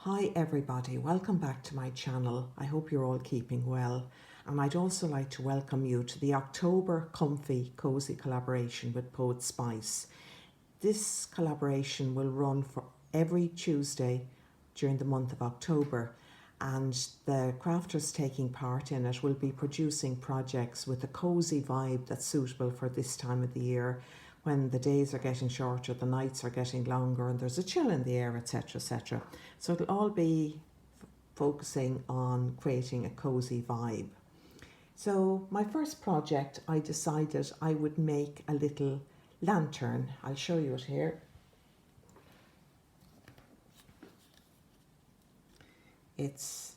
Hi everybody, welcome back to my channel. I hope you're all keeping well, and I'd also like to welcome you to the October Comfy Cozy collaboration with Poetspice. This collaboration will run for every Tuesday during the month of October, and the crafters taking part in it will be producing projects with a cozy vibe that's suitable for this time of the year, when the days are getting shorter, the nights are getting longer, and there's a chill in the air, etc, etc. So it'll all be focusing on creating a cozy vibe. So my first project, I decided I would make a little lantern. I'll show you it here. It's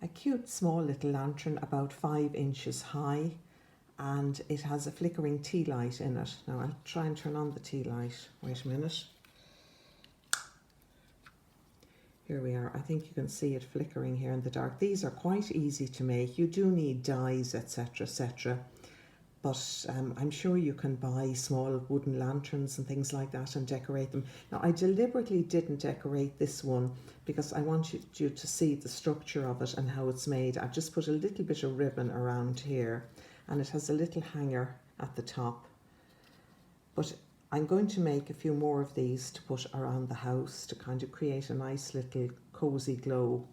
a cute small little lantern about 5 inches high, and it has a flickering tea light in it. Now I'll try and turn on the tea light. Wait a minute. Here we are. I think you can see it flickering here in the dark. These are quite easy to make. You do need dies, etc, etc. But I'm sure you can buy small wooden lanterns and things like that and decorate them. Now I deliberately didn't decorate this one because I wanted you to see the structure of it and how it's made. I've just put a little bit of ribbon around here, and it has a little hanger at the top. But I'm going to make a few more of these to put around the house to kind of create a nice little cozy glow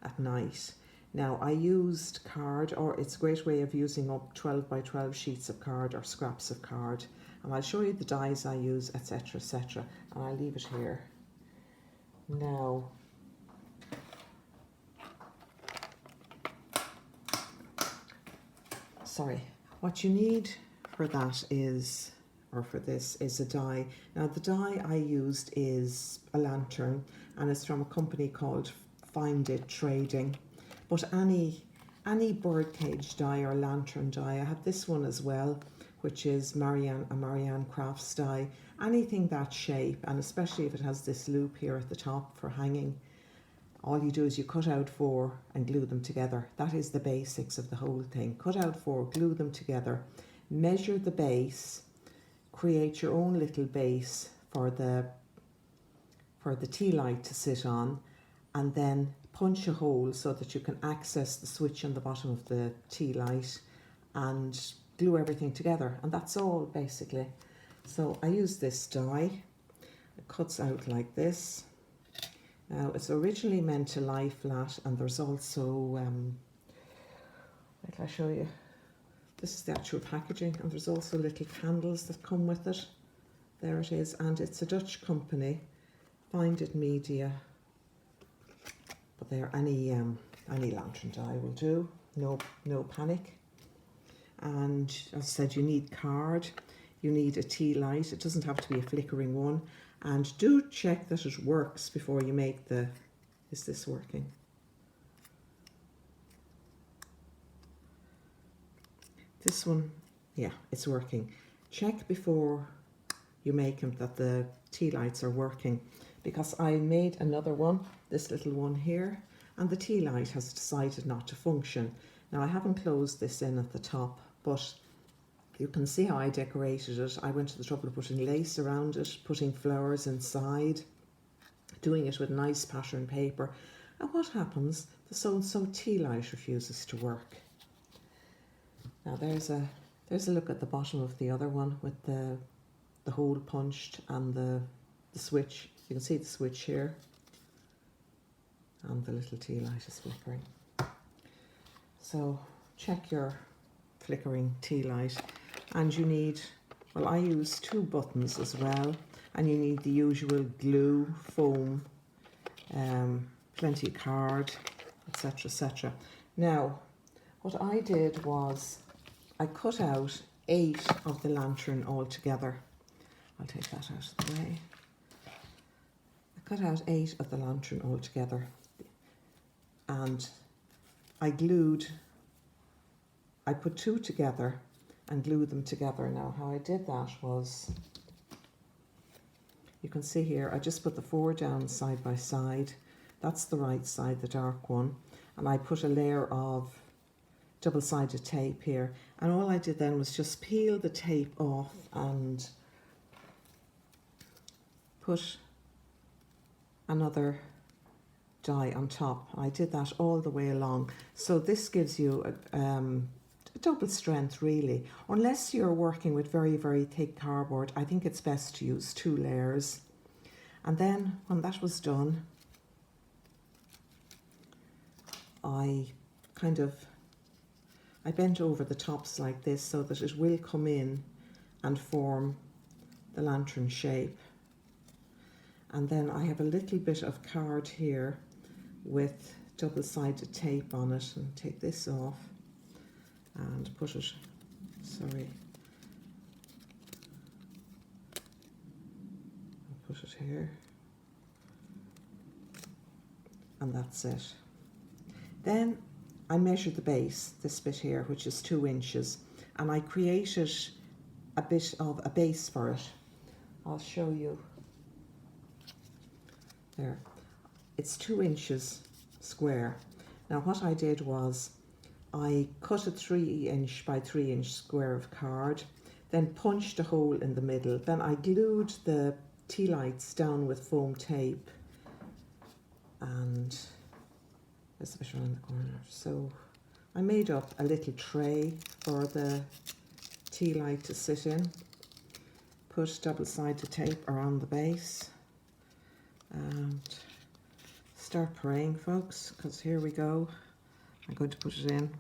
at night. Now I used card, or it's a great way of using up 12 by 12 sheets of card or scraps of card. And I'll show you the dies I use, etc, etc. And I'll leave it here. Now, what you need for that is, or for this, is a die. Now the die I used is a lantern, and it's from a company called Find It Trading. But any birdcage die or lantern die, I have this one as well, which is a Marianne Crafts die. Anything that shape, and especially if it has this loop here at the top for hanging, all you do is you cut out 4 and glue them together. That is the basics of the whole thing. Cut out 4, glue them together, measure the base, create your own little base for the tea light to sit on, and then punch a hole so that you can access the switch on the bottom of the tea light and glue everything together. And that's all basically. So I use this die. It cuts out like this. Now it's originally meant to lie flat, and there's also, wait till I show you. This is the actual packaging, and there's also little candles that come with it. There it is, and it's a Dutch company, Find It Media. But there, any lantern die will do. No panic. And as I said, you need card. You need a tea light. It doesn't have to be a flickering one. And do check that it works before you make the... Is this working? This one, yeah, it's working. Check before you make them that the tea lights are working, because I made another one, this little one here, and the tea light has decided not to function. Now I haven't closed this in at the top, but you can see how I decorated it. I went to the trouble of putting lace around it, putting flowers inside, doing it with nice pattern paper. And what happens? The so-and-so tea light refuses to work. Now there's a look at the bottom of the other one with the hole punched and the switch. You can see the switch here, and the little tea light is flickering. So check your flickering tea light. And you need, well, I use 2 buttons as well, and you need the usual glue, foam, plenty of card, etc, etc. Now what I did was I cut out 8 of the lantern altogether. I'll take that out of the way. I cut out 8 of the lantern altogether, and I put 2 together and glued them together. Now how I did that was, you can see here, I just put the 4 down side by side. That's the right side, the dark one, and I put a layer of double-sided tape here, and all I did then was just peel the tape off and put another die on top. I did that all the way along. So this gives you a double strength really. Unless you're working with very, very thick cardboard, I think it's best to use 2 layers. And then when that was done, I bent over the tops like this so that it will come in and form the lantern shape. And then I have a little bit of card here with double-sided tape on it, and take this off and put it, sorry, I'll put it here, and that's it. Then I measured the base, this bit here, which is 2 inches, and I created a bit of a base for it. I'll show you. There. It's 2 inches square. Now what I did was I cut a 3" by 3" square of card, then punched a hole in the middle. Then I glued the tea lights down with foam tape, and there's a bit around the corner. So I made up a little tray for the tea light to sit in, put double-sided tape around the base, and start praying, folks, because here we go. I'm going to put it in.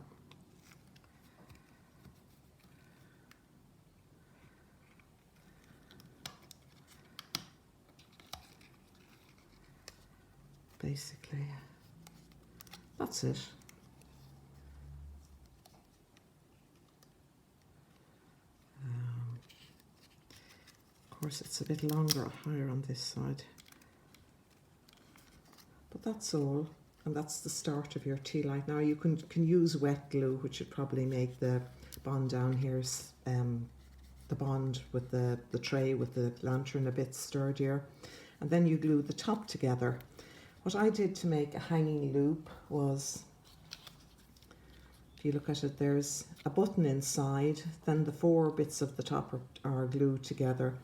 Basically, that's it. Of course, it's a bit longer or higher on this side. But that's all, and that's the start of your tea light. Now you can use wet glue, which would probably make the bond down here, the bond with the tray with the lantern a bit sturdier. And then you glue the top together. What I did to make a hanging loop was, if you look at it, there's a button inside, then the 4 bits of the top are glued together,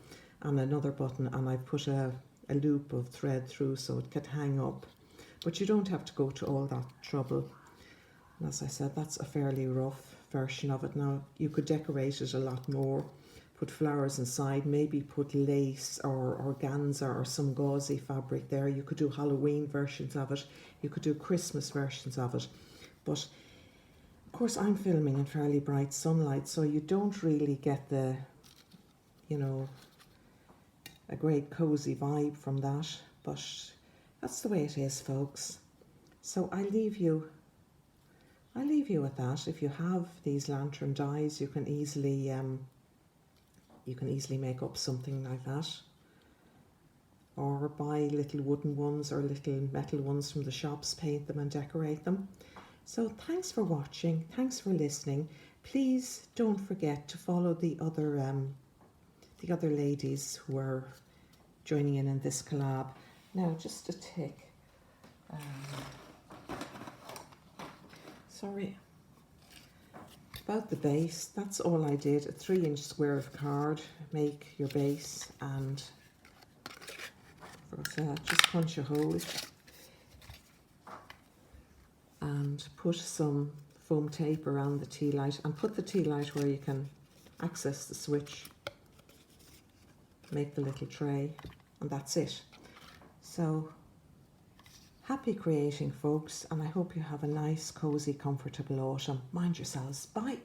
and another button, and I put a loop of thread through so it could hang up. But you don't have to go to all that trouble. And as I said, that's a fairly rough version of it. Now you could decorate it a lot more, put flowers inside, maybe put lace or organza or some gauzy fabric there. You could do Halloween versions of it, you could do Christmas versions of it. But of course I'm filming in fairly bright sunlight, so you don't really get the, you know, a great cozy vibe from that. But that's the way it is, folks. So I leave you with that. If you have these lantern dies, you can easily make up something like that, or buy little wooden ones or little metal ones from the shops, paint them and decorate them. So thanks for watching, thanks for listening. Please don't forget to follow the other ladies who are joining in this collab. Now, just a tick. Sorry. About the base, that's all I did. A 3" square of card, make your base, and just punch a hole and put some foam tape around the tea light, and put the tea light where you can access the switch. Make the little tray, and that's it. So happy creating, folks, and I hope you have a nice, cozy, comfortable autumn. Mind yourselves. Bye.